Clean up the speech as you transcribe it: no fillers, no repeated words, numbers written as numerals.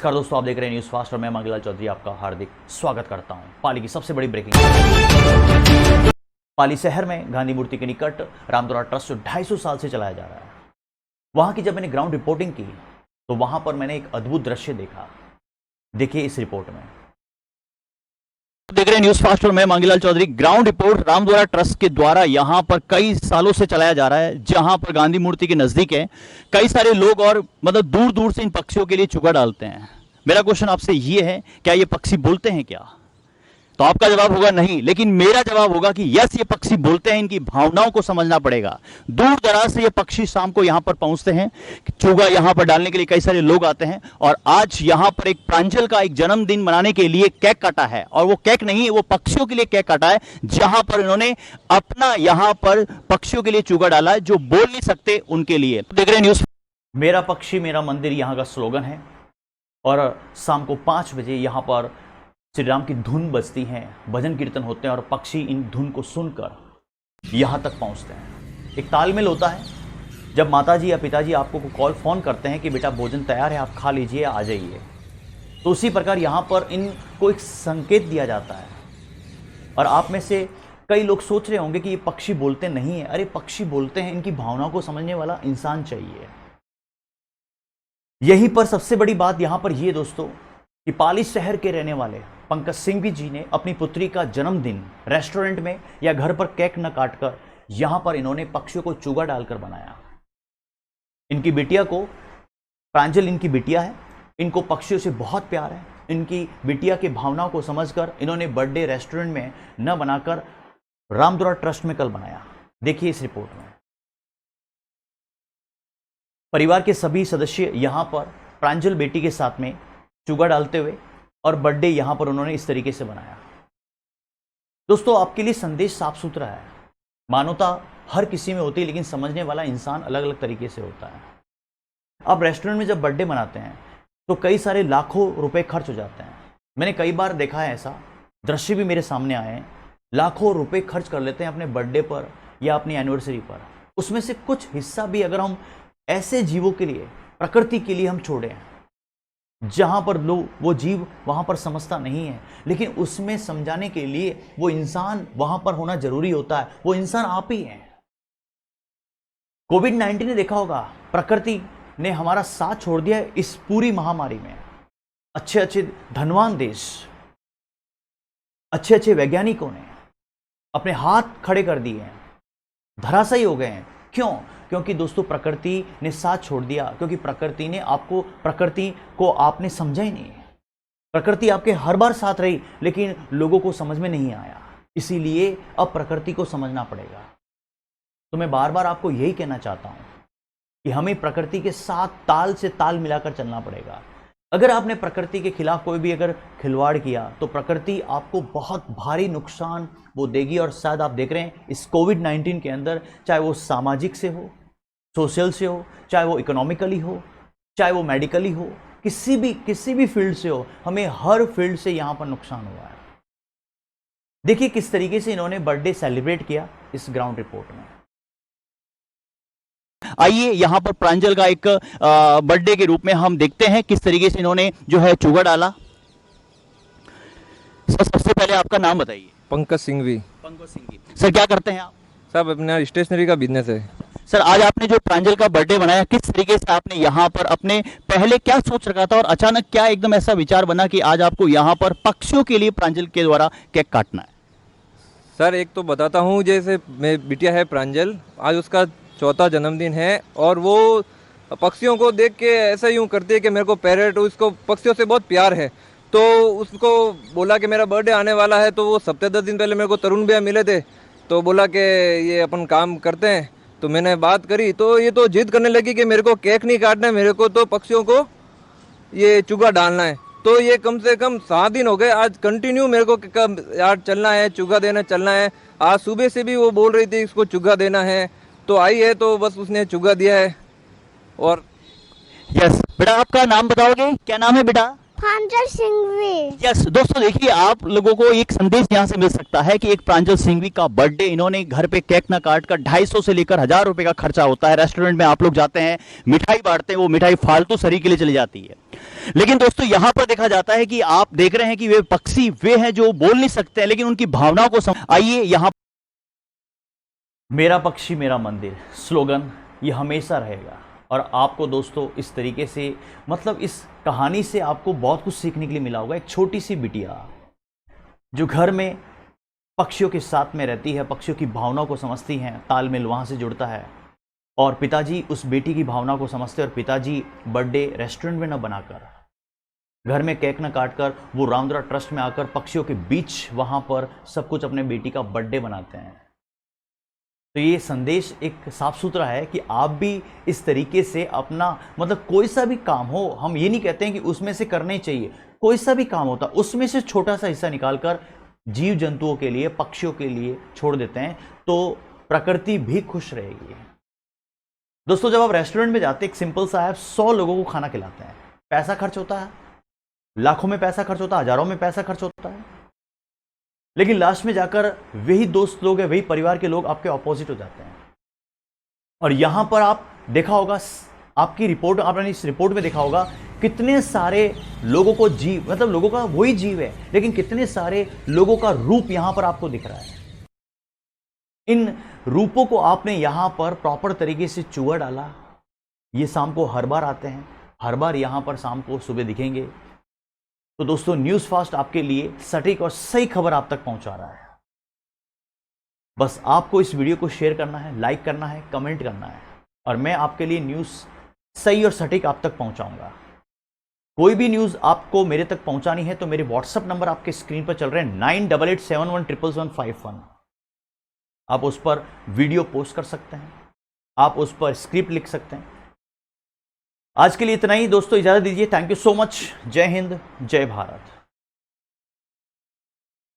नमस्कार दोस्तों, आप देख रहे हैं न्यूज़ फास्ट और मैं मांगीलाल चौधरी आपका हार्दिक स्वागत करता हूं। पाली की सबसे बड़ी ब्रेकिंग। पाली शहर में गांधी मूर्ति के निकट रामदोरा ट्रस्ट जो 250 साल से चलाया जा रहा है, वहां की जब मैंने ग्राउंड रिपोर्टिंग की तो वहां पर मैंने एक अद्भुत दृश्य देखा। देखिए इस रिपोर्ट में। देख रहे हैं न्यूज़ फास्ट और मैं Mangilal Chaudhary. Ground report Ramdora trust के द्वारा यहां पर कई सालों से चलाया जा रहा है, जहां पर गांधी मूर्ति के नजदीक है। कई सारे लोग और मतलब दूर दूर से इन पक्षियों के लिए चुगा डालते हैं। मेरा क्वेश्चन आपसे ये है, क्या ये पक्षी बोलते हैं क्या? तो आपका जवाब होगा नहीं, लेकिन मेरा जवाब होगा कि यस, ये पक्षी बोलते हैं। इनकी भावनाओं को समझना पड़ेगा। दूर दराज से ये पक्षी शाम को यहां पर पहुंचते हैं। चुगा यहां पर डालने के लिए कई सारे लोग आते हैं। और आज यहां पर एक प्रांजल का एक जन्मदिन मनाने के लिए केक काटा है, और वो केक नहीं है, वो पक्षियों के लिए केक काटा है, जहां पर इन्होंने अपना यहां पर पक्षियों के लिए चुगा डाला है जो बोल नहीं सकते उनके लिए। देख रहे हैं न्यूज। मेरा पक्षी मेरा मंदिर यहां का स्लोगन है, और शाम को 5 बजे यहां पर श्री राम की धुन बजती है, भजन कीर्तन होते हैं, और पक्षी इन धुन को सुनकर यहाँ तक पहुँचते हैं। एक तालमेल होता है। जब माताजी या पिताजी आपको फ़ोन करते हैं कि बेटा भोजन तैयार है, आप खा लीजिए, आ जाइए, तो उसी प्रकार यहाँ पर इनको एक संकेत दिया जाता है। और आप में से कई लोग सोच रहे होंगे कि ये पक्षी बोलते नहीं है। अरे पक्षी बोलते हैं, इनकी भावनाओं को समझने वाला इंसान चाहिए। यहीं पर सबसे बड़ी बात यहाँ पर ये दोस्तों कि पाली शहर के रहने वाले पंकज सिंह जी ने अपनी पुत्री का जन्मदिन रेस्टोरेंट में या घर पर केक न काटकर यहां पर इन्होंने पक्षियों को चुगा डालकर बनाया। इनकी बिटिया को, प्रांजल इनकी बिटिया है, इनको पक्षियों से बहुत प्यार है। इनकी बिटिया की भावनाओं को समझकर इन्होंने बर्थडे रेस्टोरेंट में न बनाकर रामदोरा ट्रस्ट में कल बनाया। देखिए इस रिपोर्ट में। परिवार के सभी सदस्य यहां पर प्रांजल बेटी के साथ में चुगा डालते हुए और बर्थडे यहां पर उन्होंने इस तरीके से बनाया। दोस्तों आपके लिए संदेश साफ सुथरा है। मानवता हर किसी में होती है, लेकिन समझने वाला इंसान अलग अलग तरीके से होता है। आप रेस्टोरेंट में जब बर्थडे मनाते हैं तो कई सारे लाखों रुपए खर्च हो जाते हैं। मैंने कई बार देखा है, ऐसा दृश्य भी मेरे सामने आए हैं। लाखों रुपए खर्च कर लेते हैं अपने बर्थडे पर या अपनी एनिवर्सरी पर। उसमें से कुछ हिस्सा भी अगर हम ऐसे जीवों के लिए, प्रकृति के लिए हम छोड़ें जहां पर लोग, वो जीव वहां पर समझता नहीं है, लेकिन उसमें समझाने के लिए वो इंसान वहां पर होना जरूरी होता है। वो इंसान आप ही हैं। कोविड-19 ने देखा होगा, प्रकृति ने हमारा साथ छोड़ दिया है इस पूरी महामारी में। अच्छे अच्छे धनवान देश, अच्छे अच्छे वैज्ञानिकों ने अपने हाथ खड़े कर दिए हैं, धराशायी हो गए हैं। क्यों? क्योंकि दोस्तों प्रकृति ने साथ छोड़ दिया, क्योंकि प्रकृति को आपने समझा ही नहीं। प्रकृति आपके हर बार साथ रही, लेकिन लोगों को समझ में नहीं आया। इसीलिए अब प्रकृति को समझना पड़ेगा। तो मैं बार बार आपको यही कहना चाहता हूं कि हमें प्रकृति के साथ ताल से ताल मिलाकर चलना पड़ेगा। अगर आपने प्रकृति के खिलाफ कोई भी अगर खिलवाड़ किया तो प्रकृति आपको बहुत भारी नुकसान वो देगी। और शायद आप देख रहे हैं इस कोविड-19 के अंदर, चाहे वो सामाजिक से हो, सोशल से हो, चाहे वो इकोनॉमिकली हो, चाहे वो मेडिकली हो, किसी भी फील्ड से हो, हमें हर फील्ड से यहां पर नुकसान हुआ है। देखिए किस तरीके से इन्होंने बर्थडे सेलिब्रेट किया इस ग्राउंड रिपोर्ट में। आइए यहां पर प्रांजल का एक बर्थडे के रूप में हम देखते हैं किस तरीके से इन्होंने जो है चुगा डाला। सर सबसे पहले आपका नाम बताइए। पंकज सिंघवी। पंकज सिंघवी सर, क्या करते हैं आप? सब अपना स्टेशनरी का बिजनेस है। सर आज आपने जो प्रांजल का बर्थडे बनाया, किस तरीके से आपने यहाँ पर अपने पहले क्या सोच रखा था और अचानक क्या एकदम ऐसा विचार बना कि आज आपको यहाँ पर पक्षियों के लिए प्रांजल के द्वारा केक काटना है? सर एक तो बताता हूँ, जैसे मेरी बिटिया है प्रांजल, आज उसका 4था जन्मदिन है, और वो पक्षियों को देख के ऐसा यूँ करती है कि मेरे को पैरेट, उसको पक्षियों से बहुत प्यार है। तो उसको बोला कि मेरा बर्थडे आने वाला है, तो वो हफ्ते 10 दिन पहले मेरे को तरुण भैया मिले थे, तो बोला कि ये अपन काम करते हैं। तो मैंने बात करी तो ये तो जिद करने लगी कि मेरे को केक नहीं काटना है, मेरे को तो पक्षियों को ये चुगा डालना है। तो ये कम से कम 7 दिन हो गए आज कंटिन्यू मेरे को यार चलना है, चुगा देना चलना है। आज सुबह से भी वो बोल रही थी इसको चुगा देना है, तो आई है तो बस उसने चुगा दिया है। और यस बेटा, आपका नाम बताओगे? क्या नाम है बेटा? प्रांजल सिंघवी। यस दोस्तों, देखिए आप लोगों को एक संदेश यहाँ से मिल सकता है कि एक प्रांजल सिंघवी का बर्थडे, इन्होंने घर पे केक ना काट कर 250 से लेकर 1000 रुपए का खर्चा होता है। रेस्टोरेंट में आप लोग जाते हैं, मिठाई बांटते हैं, वो मिठाई फालतू शरीर के लिए चली जाती है। लेकिन दोस्तों यहाँ पर देखा जाता है कि आप देख रहे हैं कि वे पक्षी वे हैं जो बोल नहीं सकते हैं, लेकिन उनकी भावनाओं को आइए यहाँ। मेरा पक्षी मेरा मंदिर स्लोगन ये हमेशा रहेगा। और आपको दोस्तों इस तरीके से, मतलब इस कहानी से आपको बहुत कुछ सीखने के लिए मिला होगा। एक छोटी सी बिटिया जो घर में पक्षियों के साथ में रहती है, पक्षियों की भावनाओं को समझती हैं, तालमेल वहाँ से जुड़ता है। और पिताजी उस बेटी की भावनाओं को समझते हैं, और पिताजी बर्थडे रेस्टोरेंट में न बनाकर, घर में केक न काटकर, वो रामदुरा ट्रस्ट में आकर पक्षियों के बीच वहाँ पर सब कुछ अपने बेटी का बर्थडे बनाते हैं। तो ये संदेश एक साफ सुथरा है कि आप भी इस तरीके से अपना, मतलब कोई सा भी काम हो, हम ये नहीं कहते हैं कि उसमें से करना ही चाहिए, कोई सा भी काम होता उसमें से छोटा सा हिस्सा निकालकर जीव जंतुओं के लिए, पक्षियों के लिए छोड़ देते हैं तो प्रकृति भी खुश रहेगी। दोस्तों जब आप रेस्टोरेंट में जाते हैं, एक सिंपल सा है, 100 लोगों को खाना खिलाते हैं, पैसा खर्च होता है, लाखों में पैसा खर्च होता है, हजारों में पैसा खर्च होता है, लेकिन लास्ट में जाकर वही दोस्त लोग हैं, वही परिवार के लोग आपके ऑपोजिट हो जाते हैं। और यहां पर आप देखा होगा, आपकी रिपोर्ट, आपने इस रिपोर्ट में देखा होगा कितने सारे लोगों को जीव, मतलब लोगों का वही जीव है, लेकिन कितने सारे लोगों का रूप यहां पर आपको दिख रहा है। इन रूपों को आपने यहां पर प्रॉपर तरीके से चूहा डाला। ये शाम को हर बार आते हैं, हर बार यहां पर शाम को सुबह दिखेंगे। तो दोस्तों न्यूज़ फास्ट आपके लिए सटीक और सही खबर आप तक पहुंचा रहा है। बस आपको इस वीडियो को शेयर करना है, लाइक करना है, कमेंट करना है, और मैं आपके लिए न्यूज़ सही और सटीक आप तक पहुंचाऊंगा। कोई भी न्यूज़ आपको मेरे तक पहुंचानी है तो मेरे व्हाट्सएप नंबर आपके स्क्रीन पर चल रहे हैं 9887111151। आप उस पर वीडियो पोस्ट कर सकते हैं, आप उस पर स्क्रिप्ट लिख सकते हैं। आज के लिए इतना ही दोस्तों, इजाजत दीजिए। Thank you so much. जय हिंद, जय भारत।